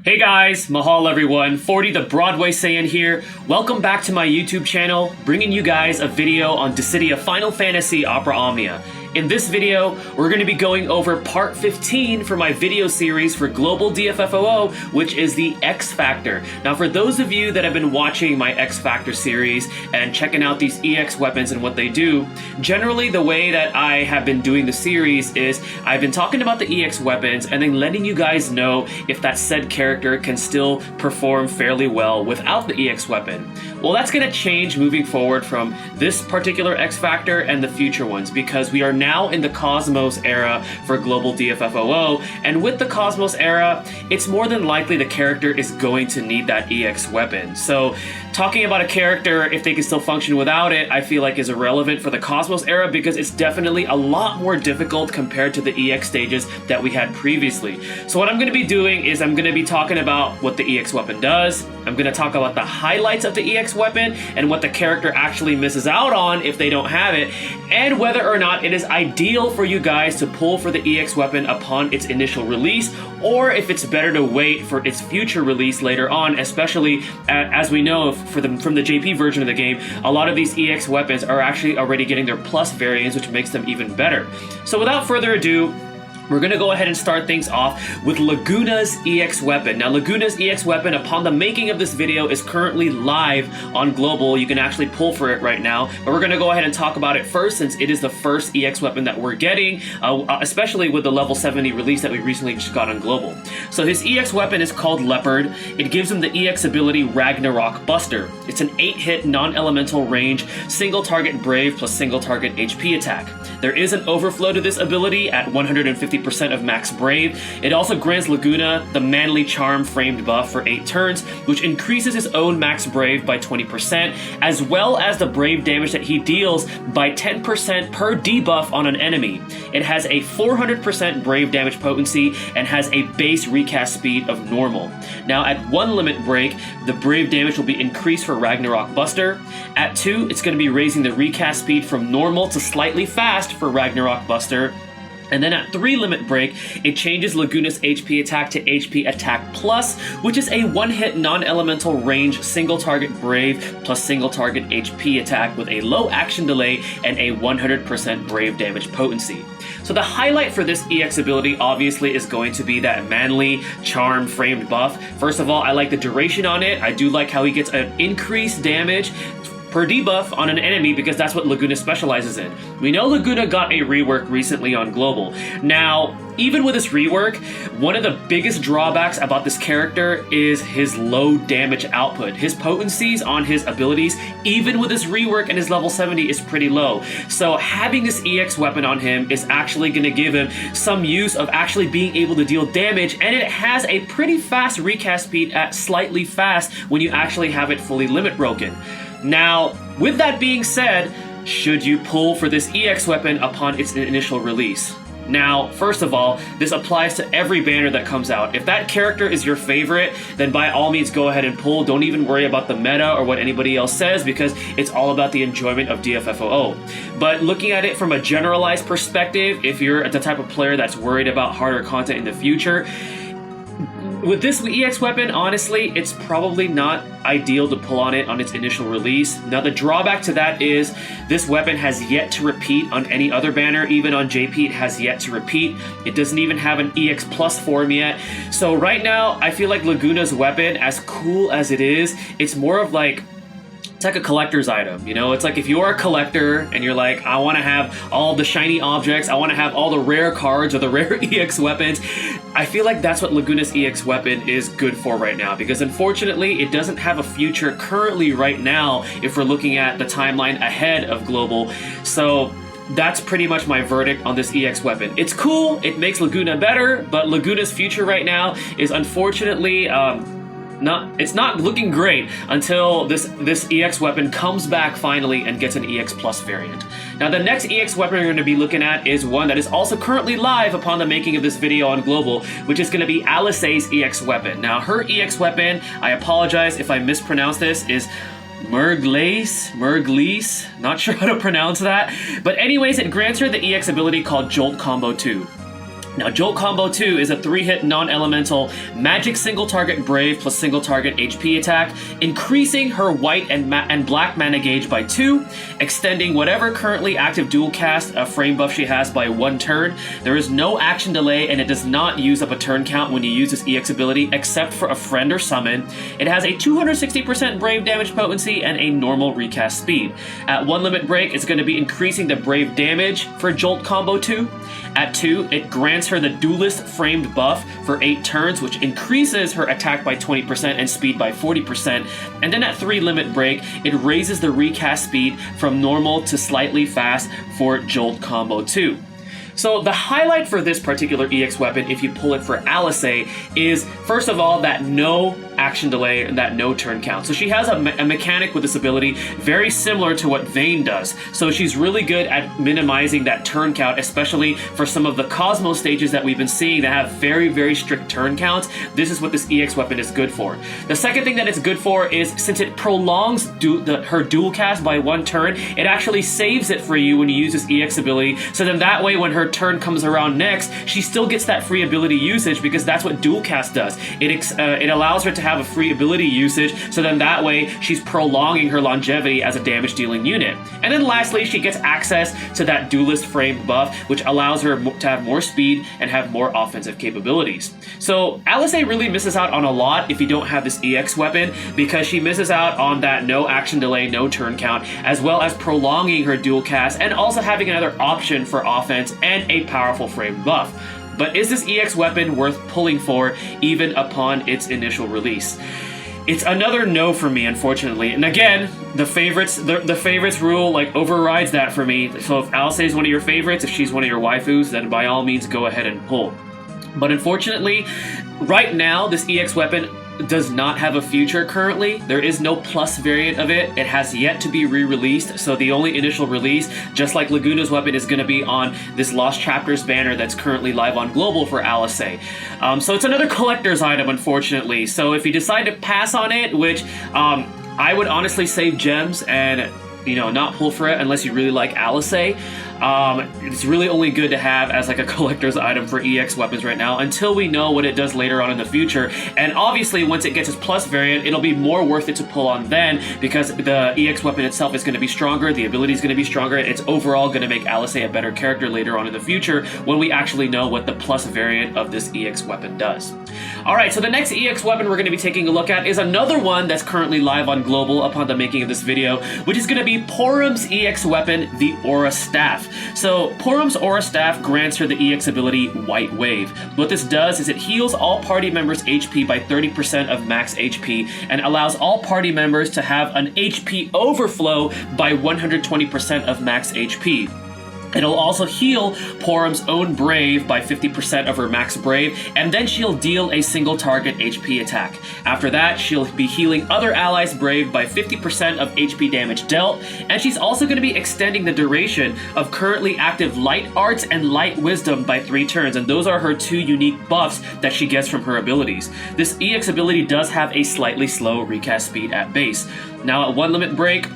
Hey guys, mahal everyone, 40 the Broadway Saiyan here. Welcome back to my YouTube channel, bringing you guys a video on Dissidia Final Fantasy Opera Omnia. In this video, we're going to be going over part 15 for my video series for Global DFFOO, which is the X Factor. Now for those of you that have been watching my X Factor series and checking out these EX weapons and what they do, generally the way that I have been doing the series is I've been talking about the EX weapons and then letting you guys know if that said character can still perform fairly well without the EX weapon. Well, that's going to change moving forward from this particular X Factor and the future ones, because we are now in the Cosmos era for Global DFFOO, and with the Cosmos era, it's more than likely the character is going to need that EX weapon. So talking about a character, if they can still function without it, I feel like is irrelevant for the Cosmos era, because it's definitely a lot more difficult compared to the EX stages that we had previously. So what I'm going to be doing is I'm going to be talking about what the EX weapon does. I'm going to talk about the highlights of the EX weapon and what the character actually misses out on if they don't have it, and whether or not it is ideal for you guys to pull for the EX weapon upon its initial release, or if it's better to wait for its future release later on, especially as we know from the JP version of the game, a lot of these EX weapons are actually already getting their plus variants, which makes them even better. So without further ado, we're going to go ahead and start things off with Laguna's EX weapon. Now, Laguna's EX weapon, upon the making of this video, is currently live on Global. You can actually pull for it right now, but we're going to go ahead and talk about it first, since it is the first EX weapon that we're getting, especially with the level 70 release that we recently just got on Global. So his EX weapon is called Leopard. It gives him the EX ability Ragnarok Buster. It's an 8-hit non-elemental range, single target brave plus single target HP attack. There is an overflow to this ability at 150% of max brave. It also grants Laguna the manly charm framed buff for 8 turns, which increases his own max brave by 20%, as well as the brave damage that he deals by 10% per debuff on an enemy. It has a 400% brave damage potency and has a base recast speed of normal. Now at 1 limit break, the brave damage will be increased for Ragnarok Buster. At 2, it's going to be raising the recast speed from normal to slightly fast for Ragnarok Buster. And then at 3 limit break, it changes Laguna's HP attack to HP attack plus, which is a 1-hit non-elemental range single target brave plus single target HP attack with a low action delay and a 100% brave damage potency. So the highlight for this EX ability obviously is going to be that manly charm framed buff. First of all, I like the duration on it. I do like how he gets an increased damage per debuff on an enemy, because that's what Laguna specializes in. We know Laguna got a rework recently on Global. Now, even with this rework, one of the biggest drawbacks about this character is his low damage output. His potencies on his abilities, even with his rework and his level 70, is pretty low. So having this EX weapon on him is actually going to give him some use of actually being able to deal damage, and it has a pretty fast recast speed at slightly fast when you actually have it fully limit broken. Now, with that being said, should you pull for this EX weapon upon its initial release? Now, first of all, this applies to every banner that comes out. If that character is your favorite, then by all means go ahead and pull. Don't even worry about the meta or what anybody else says, because it's all about the enjoyment of DFFOO. But looking at it from a generalized perspective, if you're the type of player that's worried about harder content in the future, with this EX weapon, honestly, it's probably not ideal to pull on it on its initial release. Now, the drawback to that is this weapon has yet to repeat on any other banner. Even on JP, it has yet to repeat. It doesn't even have an EX Plus form yet. So right now, I feel like Laguna's weapon, as cool as it is, it's more of like, it's like a collector's item, you know? It's like if you're a collector and you're like, I want to have all the shiny objects, I want to have all the rare cards or the rare EX weapons, I feel like that's what Laguna's EX weapon is good for right now, because unfortunately it doesn't have a future currently right now if we're looking at the timeline ahead of Global. So that's pretty much my verdict on this EX weapon. It's cool, it makes Laguna better, but Laguna's future right now is unfortunately it's not looking great until this EX weapon comes back finally and gets an EX Plus variant. Now, the next EX weapon we're going to be looking at is one that is also currently live upon the making of this video on Global, which is going to be Alisaie's EX weapon. Now, her EX weapon, I apologize if I mispronounce this, is Merglease, not sure how to pronounce that. But anyways, it grants her the EX ability called Jolt Combo 2. Now, Jolt Combo 2 is a 3-hit non-elemental magic single target Brave plus single target HP attack, increasing her white and black mana gauge by 2, extending whatever currently active dual cast frame buff she has by 1 turn. There is no action delay, and it does not use up a turn count when you use this EX ability, except for a friend or summon. It has a 260% Brave damage potency and a normal recast speed. At 1 limit break, it's going to be increasing the Brave damage for Jolt Combo 2. At 2, it grants her the Duelist framed buff for 8 turns, which increases her attack by 20% and speed by 40%. And then at 3 limit break, it raises the recast speed from normal to slightly fast for Jolt Combo 2. So the highlight for this particular EX weapon, if you pull it for Alice, is first of all that no action delay and that no turn count. So she has a mechanic with this ability very similar to what Vayne does. So she's really good at minimizing that turn count, especially for some of the Cosmo stages that we've been seeing that have very, very strict turn counts. This is what this EX weapon is good for. The second thing that it's good for is since it prolongs her dual cast by 1 turn, it actually saves it for you when you use this EX ability. So then that way when her turn comes around next, she still gets that free ability usage because that's what dual cast does. It allows her to have a free ability usage, so then that way she's prolonging her longevity as a damage dealing unit. And then lastly, she gets access to that Duelist framed buff, which allows her to have more speed and have more offensive capabilities. So Alice really misses out on a lot if you don't have this EX weapon, because she misses out on that no action delay, no turn count, as well as prolonging her dual cast and also having another option for offense and a powerful frame buff. But is this EX weapon worth pulling for even upon its initial release? It's another no for me, unfortunately. And again, the favorites rule like overrides that for me. So if Alice is one of your favorites, if she's one of your waifus, then by all means go ahead and pull. But unfortunately, right now, this EX weapon does not have a future currently. There is no plus variant of it. It has yet to be re-released, so the only initial release, just like Laguna's weapon, is going to be on this Lost Chapters banner that's currently live on Global for Alice. So it's another collector's item, unfortunately. So if you decide to pass on it, which I would honestly save gems and not pull for it unless you really like Alice. It's really only good to have as like a collector's item for EX weapons right now until we know what it does later on in the future. And obviously once it gets its plus variant, it'll be more worth it to pull on then, because the EX weapon itself is going to be stronger, the ability is going to be stronger, it's overall going to make Alice a better character later on in the future when we actually know what the plus variant of this EX weapon does. Alright, so the next EX weapon we're going to be taking a look at is another one that's currently live on Global upon the making of this video, which is going to be Porum's EX weapon, the Aura Staff. So Porum's Aura Staff grants her the EX ability White Wave. What this does is it heals all party members' HP by 30% of max HP and allows all party members to have an HP overflow by 120% of max HP. It'll also heal Porum's own Brave by 50% of her max Brave, and then she'll deal a single target HP attack. After that, she'll be healing other allies' Brave by 50% of HP damage dealt, and she's also going to be extending the duration of currently active Light Arts and Light Wisdom by 3 turns, and those are her 2 unique buffs that she gets from her abilities. This EX ability does have a slightly slow recast speed at base. Now at 1 limit break,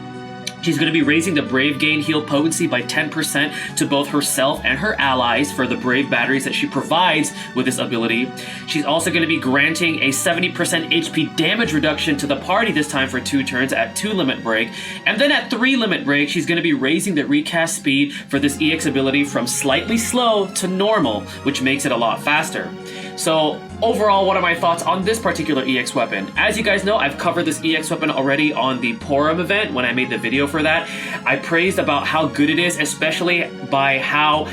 she's going to be raising the Brave gain heal potency by 10% to both herself and her allies for the Brave batteries that she provides with this ability. She's also going to be granting a 70% HP damage reduction to the party this time for 2 turns at 2 limit break. And then at 3 limit break, she's going to be raising the recast speed for this EX ability from slightly slow to normal, which makes it a lot faster. So overall, what are my thoughts on this particular EX weapon? As you guys know, I've covered this EX weapon already on the Porum event when I made the video for that. I praised about how good it is, especially by how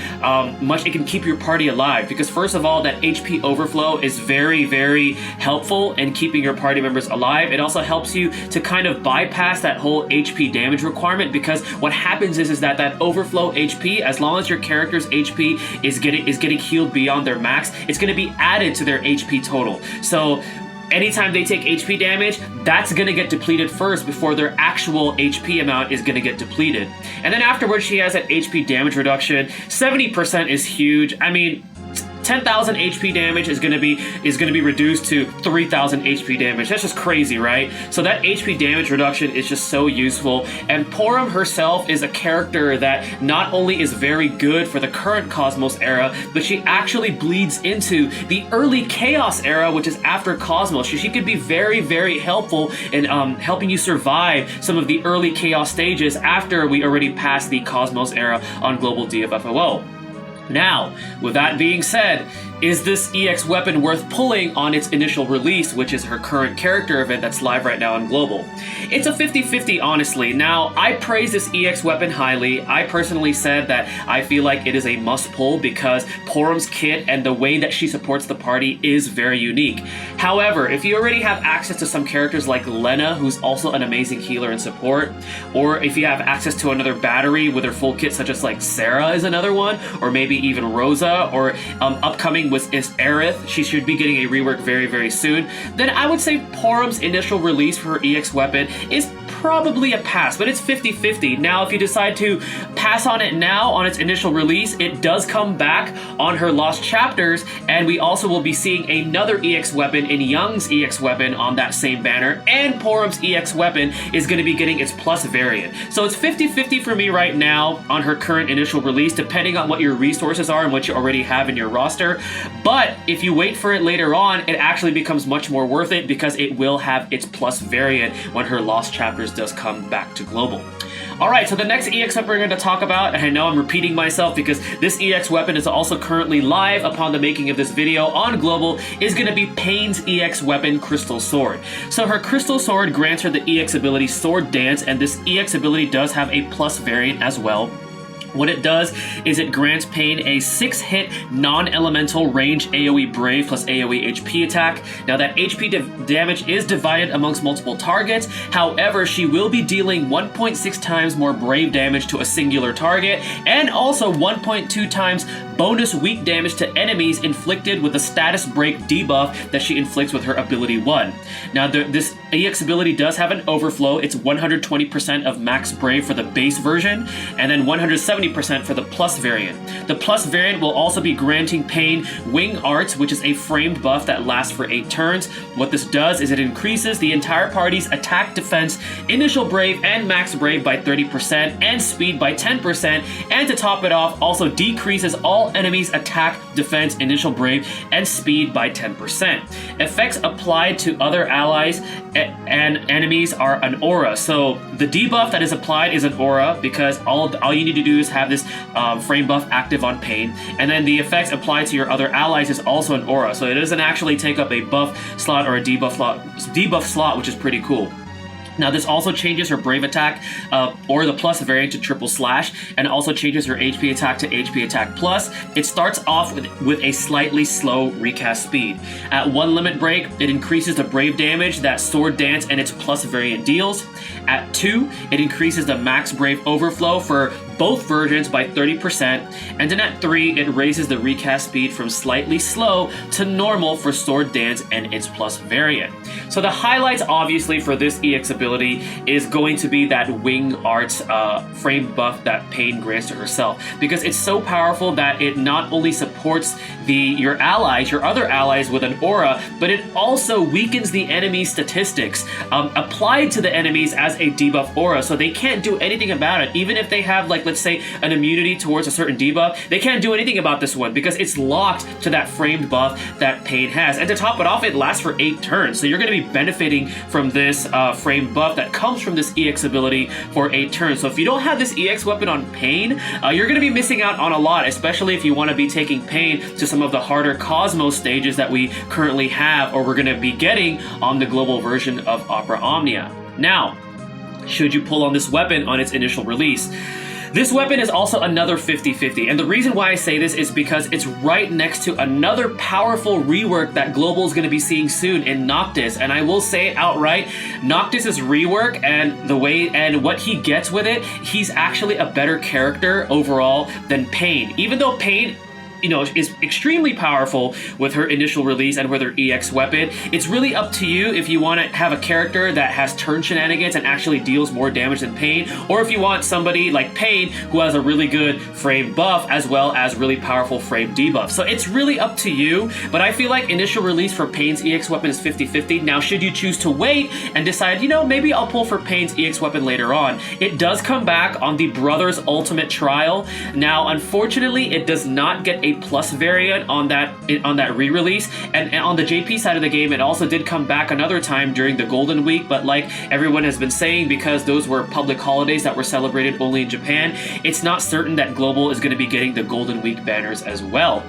much it can keep your party alive. Because first of all, that HP overflow is very, very helpful in keeping your party members alive. It also helps you to kind of bypass that whole HP damage requirement, because what happens is that overflow HP, as long as your character's HP is getting healed beyond their max, it's going to be added to their HP total. So anytime they take HP damage, that's going to get depleted first before their actual HP amount is going to get depleted. And then afterwards, she has that HP damage reduction. 70% is huge. I mean, 10,000 HP damage is gonna be reduced to 3,000 HP damage. That's just crazy, right? So that HP damage reduction is just so useful. And Porum herself is a character that not only is very good for the current Cosmos era, but she actually bleeds into the early Chaos era, which is after Cosmos. She could be very, very helpful in helping you survive some of the early Chaos stages after we already passed the Cosmos era on Global DFFOO. Now, with that being said, is this EX weapon worth pulling on its initial release, which is her current character event that's live right now on Global? It's a 50-50, honestly. Now, I praise this EX weapon highly. I personally said that I feel like it is a must-pull because Porum's kit and the way that she supports the party is very unique. However, if you already have access to some characters like Lena, who's also an amazing healer and support, or if you have access to another battery with her full kit, such as like Sarah is another one, or maybe even Rosa, or upcoming is Aerith, she should be getting a rework very, very soon, then I would say Porum's initial release for her EX weapon is probably a pass, but it's 50-50. Now, if you decide to pass on it now on its initial release, it does come back on her Lost Chapters, and we also will be seeing another EX weapon in Young's EX weapon on that same banner, and Porum's EX weapon is going to be getting its plus variant. So it's 50-50 for me right now on her current initial release, depending on what your resources are and what you already have in your roster. But if you wait for it later on, it actually becomes much more worth it because it will have its plus variant when her Lost Chapters does come back to Global. Alright, so the next EX weapon we're going to talk about, and I know I'm repeating myself because this EX weapon is also currently live upon the making of this video on Global, is going to be Payne's EX weapon, Crystal Sword. So her Crystal Sword grants her the EX ability Sword Dance, and this EX ability does have a plus variant as well. What it does is it grants Payne a 6-hit non-elemental range AoE Brave plus AoE HP attack. Now that HP damage is divided amongst multiple targets, however, she will be dealing 1.6 times more Brave damage to a singular target, and also 1.2 times bonus weak damage to enemies inflicted with the status break debuff that she inflicts with her ability 1. Now this EX ability does have an overflow. It's 120% of max Brave for the base version, and then 170% for the plus variant. The plus variant will also be granting Payne Wing Arts, which is a framed buff that lasts for 8 turns. What this does is it increases the entire party's attack, defense, initial Brave, and max Brave by 30%, and speed by 10%, and to top it off, also decreases all enemies' attack, defense, initial Brave, and speed by 10%. Effects applied to other allies and enemies are an aura. So the debuff that is applied is an aura because all you need to do is have this frame buff active on Payne, and then the effects applied to your other allies is also an aura. So it doesn't actually take up a buff slot or a debuff slot, which is pretty cool. Now this also changes her Brave attack or the plus variant to triple slash, and also changes her HP attack to HP attack plus. It starts off with a slightly slow recast speed. At 1 limit break, it increases the Brave damage that Sword Dance and its plus variant deals. At 2, it increases the max Brave overflow for both versions by 30%, and then at 3, it raises the recast speed from slightly slow to normal for Sword Dance and its plus variant. So the highlights obviously for this EX ability is going to be that Wing Arts frame buff that Payne grants to herself, because it's so powerful that it not only supports your other allies with an aura, but it also weakens the enemy's statistics applied to the enemies as a debuff aura, so they can't do anything about it. Even if they have, like, let's say an immunity towards a certain debuff, they can't do anything about this one because it's locked to that framed buff that Payne has. And to top it off, it lasts for 8 turns, so you're going to be benefiting from this framed buff that comes from this EX ability for 8 turns. So if you don't have this EX weapon on Payne, you're going to be missing out on a lot, especially if you want to be taking Payne to some of the harder Cosmos stages that we currently have, or we're going to be getting on the global version of Opera Omnia. Now, should you pull on this weapon on its initial release? This weapon is also another 50-50, and the reason why I say this is because it's right next to another powerful rework that Global is going to be seeing soon in Noctis, and I will say it outright, Noctis' rework and what he gets with it, he's actually a better character overall than Payne. Even though Payne is extremely powerful with her initial release and with her EX weapon. It's really up to you if you want to have a character that has turn shenanigans and actually deals more damage than Payne, or if you want somebody like Payne who has a really good frame buff as well as really powerful frame debuff. So it's really up to you, but I feel like initial release for Payne's EX weapon is 50-50. Now, should you choose to wait and decide, maybe I'll pull for Payne's EX weapon later on, it does come back on the Brothers Ultimate Trial. Now, unfortunately, it does not get a plus variant on that re-release, and on the JP side of the game, it also did come back another time during the Golden Week, but like everyone has been saying, because those were public holidays that were celebrated only in Japan, it's not certain that Global is going to be getting the Golden Week banners as well.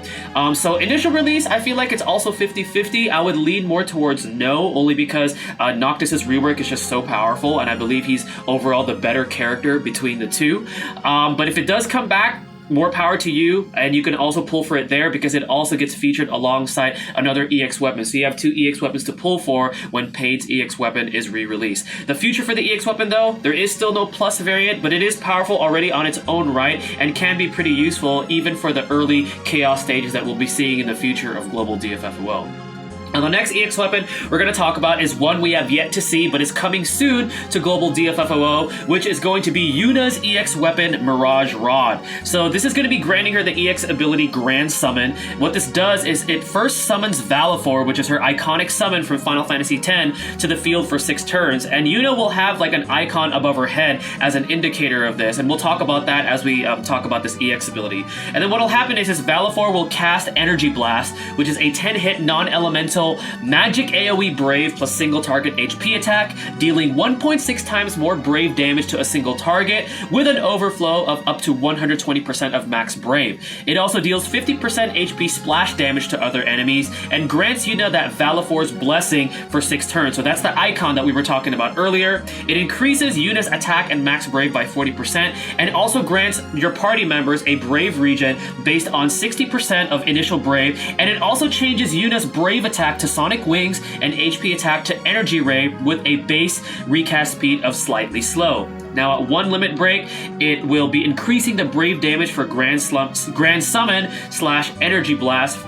So initial release, I feel like it's also 50-50. I would lean more towards no, only because Noctis's rework is just so powerful, and I believe he's overall the better character between the two. But if it does come back, more power to you, and you can also pull for it there because it also gets featured alongside another EX weapon. So you have 2 EX weapons to pull for when Payne's EX weapon is re-released. The future for the EX weapon though, there is still no plus variant, but it is powerful already on its own right and can be pretty useful even for the early chaos stages that we'll be seeing in the future of Global DFFOO. Now, the next EX weapon we're going to talk about is one we have yet to see, but is coming soon to Global DFFOO, which is going to be Yuna's EX weapon, Mirage Rod. So this is going to be granting her the EX ability Grand Summon. What this does is it first summons Valifor, which is her iconic summon from Final Fantasy X, to the field for 6 turns, and Yuna will have like an icon above her head as an indicator of this, and we'll talk about that as we talk about this EX ability. And then what will happen is Valifor will cast Energy Blast, which is a 10-hit non-elemental magic AoE Brave plus single target HP attack, dealing 1.6 times more Brave damage to a single target with an overflow of up to 120% of max Brave. It also deals 50% HP splash damage to other enemies and grants Yuna that Valifor's Blessing for 6 turns. So that's the icon that we were talking about earlier. It increases Yuna's attack and max Brave by 40% and also grants your party members a Brave regen based on 60% of initial Brave, and it also changes Yuna's Brave attack to Sonic Wings and HP attack to Energy Ray with a base recast speed of slightly slow. Now, at 1 limit break, it will be increasing the Brave damage for Grand Summon / Energy Blast.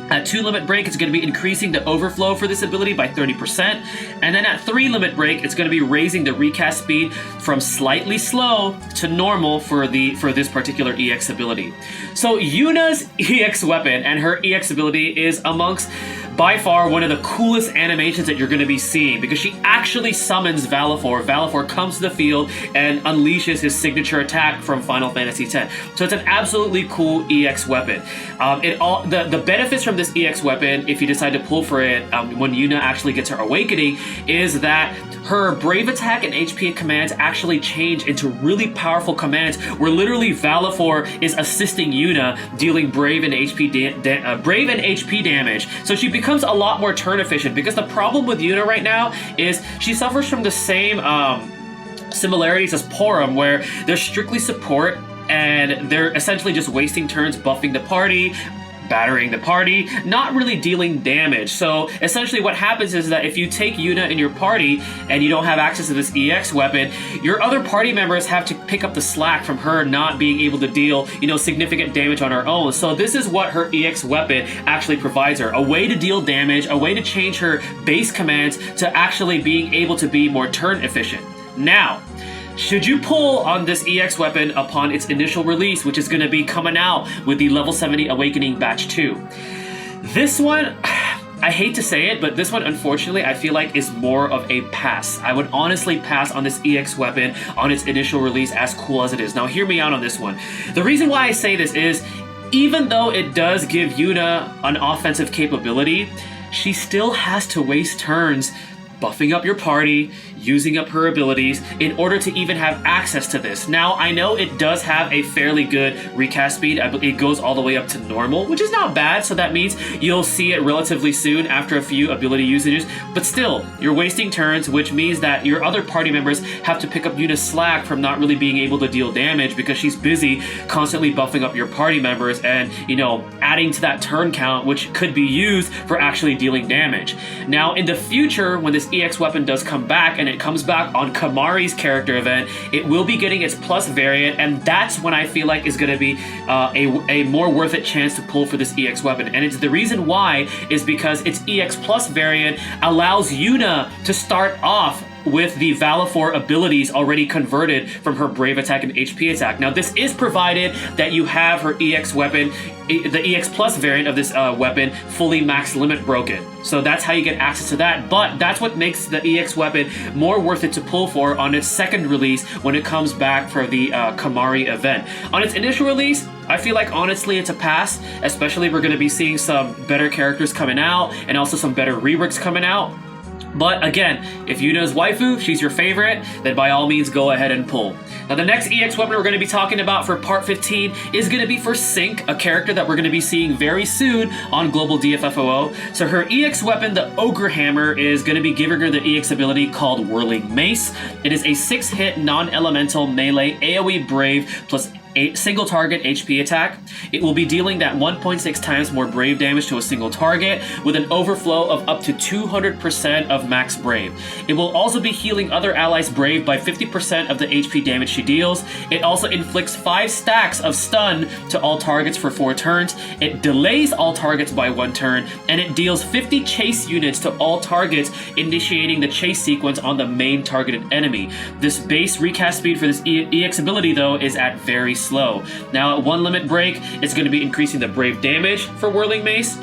At 2 limit break, it's going to be increasing the overflow for this ability by 30%. And then at 3 limit break, it's going to be raising the recast speed from slightly slow to normal for this particular EX ability. So Yuna's EX weapon and her EX ability is amongst by far one of the coolest animations that you're going to be seeing, because she actually summons Valifor. Valifor comes to the field and unleashes his signature attack from Final Fantasy X. So it's an absolutely cool EX weapon. The benefits from this EX weapon, if you decide to pull for it when Yuna actually gets her awakening, is that her Brave attack and HP commands actually change into really powerful commands where literally Valifor is assisting Yuna, dealing Brave and HP damage. So she becomes a lot more turn efficient, because the problem with Yuna right now is she suffers from the same similarities as Porum, where they're strictly support and they're essentially just wasting turns buffing the party, battering the party, not really dealing damage. So essentially what happens is that if you take Yuna in your party and you don't have access to this EX weapon, your other party members have to pick up the slack from her not being able to deal, significant damage on her own. So this is what her EX weapon actually provides her: a way to deal damage, a way to change her base commands to actually being able to be more turn efficient. Now, should you pull on this EX weapon upon its initial release, which is going to be coming out with the Level 70 Awakening Batch 2? This one, I hate to say it, but this one, unfortunately, I feel like is more of a pass. I would honestly pass on this EX weapon on its initial release, as cool as it is. Now, hear me out on this one. The reason why I say this is, even though it does give Yuna an offensive capability, she still has to waste turns buffing up your party, using up her abilities in order to even have access to this. Now, I know it does have a fairly good recast speed. It goes all the way up to normal, which is not bad, so that means you'll see it relatively soon after a few ability usages, but still, you're wasting turns, which means that your other party members have to pick up Yuna's slack from not really being able to deal damage because she's busy constantly buffing up your party members and, adding to that turn count, which could be used for actually dealing damage. Now, in the future, when this EX weapon does come back and it comes back on Kamari's character event, it will be getting its plus variant, and that's when I feel like is going to be a more worth it chance to pull for this EX weapon. And it's the reason why is because its EX plus variant allows Yuna to start off with the Valifor abilities already converted from her Brave attack and HP attack. Now this is provided that you have her EX weapon, the EX plus variant of this weapon, fully max limit broken. So that's how you get access to that, but that's what makes the EX weapon more worth it to pull for on its second release when it comes back for the Kamari event. On its initial release, I feel like honestly it's a pass, especially we're going to be seeing some better characters coming out and also some better reworks coming out. But again, if Yuna's waifu, she's your favorite, then by all means go ahead and pull. Now the next EX weapon we're going to be talking about for part 15 is going to be for Sync, a character that we're going to be seeing very soon on Global DFFOO. So her EX weapon, the Ogre Hammer, is going to be giving her the EX ability called Whirling Mace. It is a 6-hit non-elemental melee AoE Brave plus a single target HP attack. It will be dealing that 1.6 times more Brave damage to a single target with an overflow of up to 200% of max Brave. It will also be healing other allies Brave by 50% of the HP damage she deals. It also inflicts 5 stacks of stun to all targets for 4 turns. It delays all targets by 1 turn, and it deals 50 chase units to all targets, initiating the chase sequence on the main targeted enemy. This base recast speed for this EX ability though is at very slow. Now at 1 limit break, it's going to be increasing the Brave damage for Whirling Mace.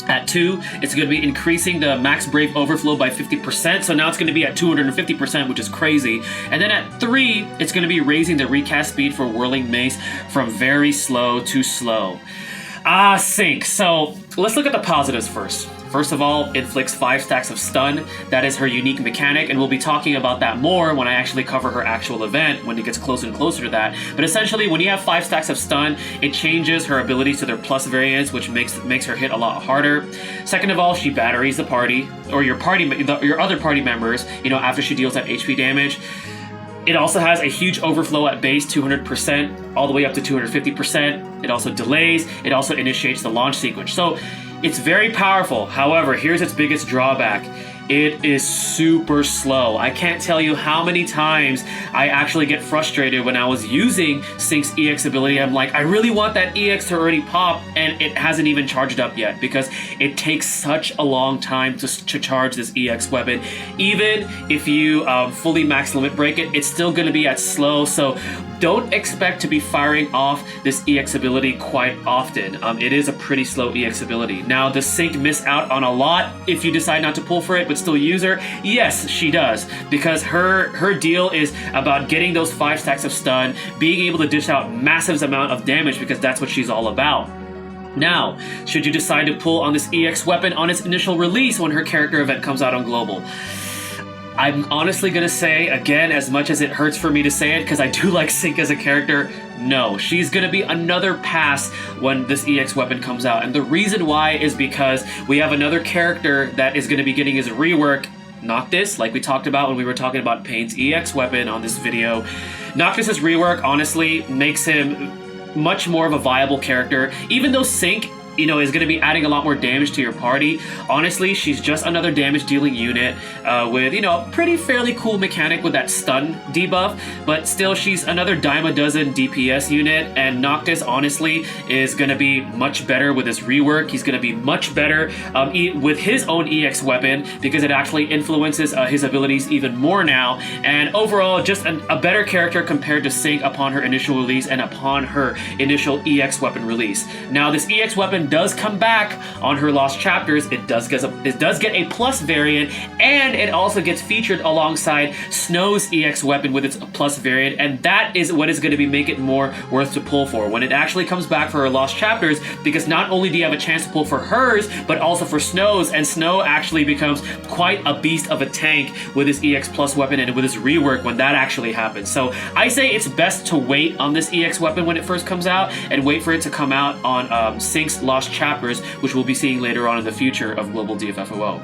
At 2, it's going to be increasing the max Brave overflow by 50%, so now it's going to be at 250%, which is crazy. And then at 3, it's going to be raising the recast speed for Whirling Mace from very slow to slow. Sync. So let's look at the positives first. First of all, it inflicts 5 stacks of stun. That is her unique mechanic, and we'll be talking about that more when I actually cover her actual event when it gets closer and closer to that. But essentially, when you have 5 stacks of stun, it changes her abilities to their plus variants, which makes her hit a lot harder. Second of all, she batteries the party, or your other party members, after she deals that HP damage. It also has a huge overflow at base, 200%, all the way up to 250%. It also delays. It also initiates the launch sequence. So it's very powerful. However, here's its biggest drawback. It is super slow. I can't tell you how many times I actually get frustrated when I was using Sync's EX ability. I'm like, I really want that EX to already pop, and it hasn't even charged up yet because it takes such a long time to charge this EX weapon. Even if you fully max limit break it, it's still going to be at slow. So don't expect to be firing off this EX ability quite often. It is a pretty slow EX ability. Now, does Sync miss out on a lot if you decide not to pull for it, but still use her? Yes, she does, because her deal is about getting those 5 stacks of stun, being able to dish out massive amount of damage, because that's what she's all about. Now, should you decide to pull on this EX weapon on its initial release when her character event comes out on Global, I'm honestly gonna say, again, as much as it hurts for me to say it, because I do like Sync as a character, no, she's gonna be another pass when this EX weapon comes out. And the reason why is because we have another character that is gonna be getting his rework, Noctis, like we talked about when we were talking about Payne's EX weapon on this video. Noctis's rework honestly makes him much more of a viable character, even though Sync is going to be adding a lot more damage to your party. Honestly, she's just another damage dealing unit with, pretty fairly cool mechanic with that stun debuff, but still she's another dime a dozen DPS unit, and Noctis honestly is going to be much better with his rework. He's going to be much better with his own EX weapon because it actually influences his abilities even more now, and overall just a better character compared to Sync upon her initial release and upon her initial EX weapon release. Now, this EX weapon does come back on her Lost Chapters. It does get a plus variant, and it also gets featured alongside Snow's EX weapon with its plus variant, and that is what is going to be make it more worth to pull for when it actually comes back for her Lost Chapters, because not only do you have a chance to pull for hers, but also for Snow's, and Snow actually becomes quite a beast of a tank with his EX plus weapon and with his rework when that actually happens. So I say it's best to wait on this EX weapon when it first comes out, and wait for it to come out on Sync's Lost Chapters, which we'll be seeing later on in the future of Global DFFOO.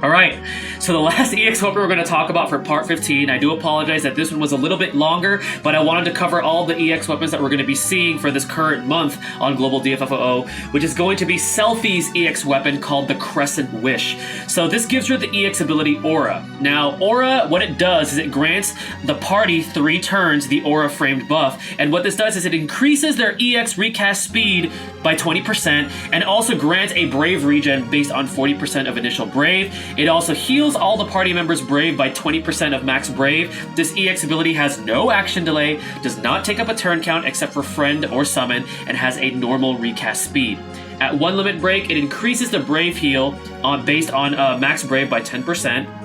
Alright, so the last EX weapon we're going to talk about for part 15, I do apologize that this one was a little bit longer, but I wanted to cover all the EX weapons that we're going to be seeing for this current month on Global DFFOO, which is going to be Selphie's EX weapon called the Crescent Wish. So this gives her the EX ability Aura. Now, Aura, what it does is it grants the party 3 turns the Aura framed buff, and what this does is it increases their EX recast speed by 20%, and also grants a Brave regen based on 40% of initial Brave. It also heals all the party members' Brave by 20% of max Brave. This EX ability has no action delay, does not take up a turn count except for Friend or Summon, and has a normal recast speed. At 1 limit break, it increases the Brave heal based on max Brave by 10%.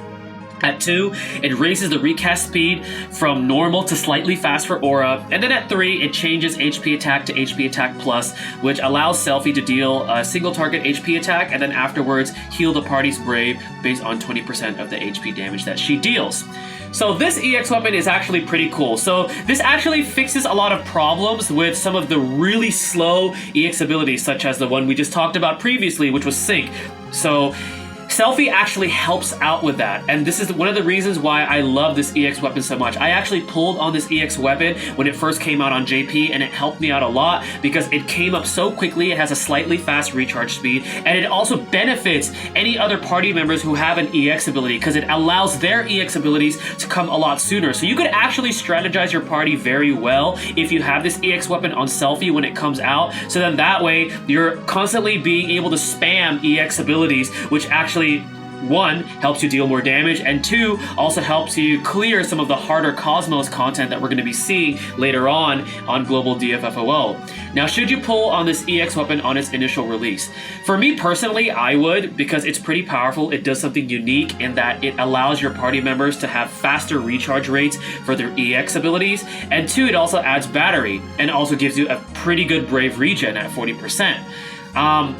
At 2, it raises the recast speed from normal to slightly fast for Aura, and then at 3, it changes HP attack to HP attack plus, which allows Selphie to deal a single target HP attack, and then afterwards heal the party's Brave based on 20% of the HP damage that she deals. So this EX weapon is actually pretty cool. So this actually fixes a lot of problems with some of the really slow EX abilities, such as the one we just talked about previously, which was Sync. So Selphie actually helps out with that, and this is one of the reasons why I love this EX weapon so much. I actually pulled on this EX weapon when it first came out on JP, and it helped me out a lot because it came up so quickly. It has a slightly fast recharge speed, and it also benefits any other party members who have an EX ability because it allows their EX abilities to come a lot sooner. So you could actually strategize your party very well if you have this EX weapon on Selphie when it comes out, so then that way you're constantly being able to spam EX abilities, which actually 1, helps you deal more damage, and 2, also helps you clear some of the harder Cosmos content that we're going to be seeing later on Global DFFOO. Now, should you pull on this EX weapon on its initial release? For me personally, I would, because it's pretty powerful. It does something unique in that it allows your party members to have faster recharge rates for their EX abilities, and 2, it also adds battery, and also gives you a pretty good Brave regen at 40%.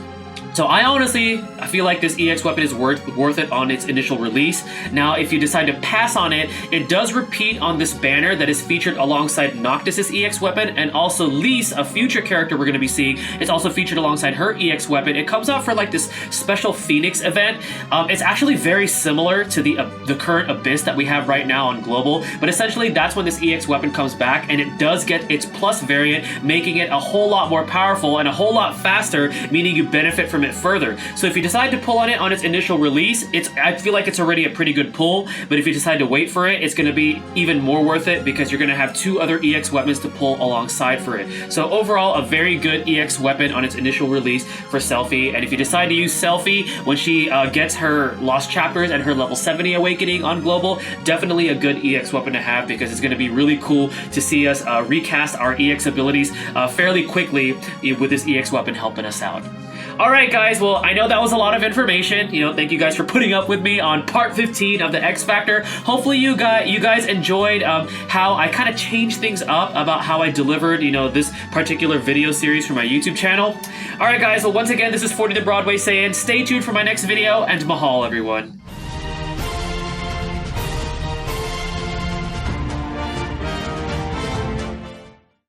So I feel like this EX weapon is worth it on its initial release. Now, if you decide to pass on it, it does repeat on this banner that is featured alongside Noctis's EX weapon, and also Lise, a future character we're going to be seeing, is also featured alongside her EX weapon. It comes out for like this special Phoenix event. It's actually very similar to the current Abyss that we have right now on Global, but essentially that's when this EX weapon comes back, and it does get its plus variant, making it a whole lot more powerful and a whole lot faster, meaning you benefit from it further. So if you decide to pull on it on its initial release, I feel like it's already a pretty good pull, but if you decide to wait for it, it's going to be even more worth it because you're going to have 2 other EX weapons to pull alongside for it. So overall, a very good EX weapon on its initial release for Selphie, and if you decide to use Selphie when she gets her Lost Chapters and her level 70 awakening on Global, definitely a good EX weapon to have because it's going to be really cool to see us recast our EX abilities fairly quickly with this EX weapon helping us out. Alright guys, well I know that was a lot of information. Thank you guys for putting up with me on part 15 of the X Factor. Hopefully you guys enjoyed how I kind of changed things up about how I delivered, this particular video series for my YouTube channel. Alright guys, well once again, this is 40 the Broadway Saiyan. Stay tuned for my next video, and mahal everyone.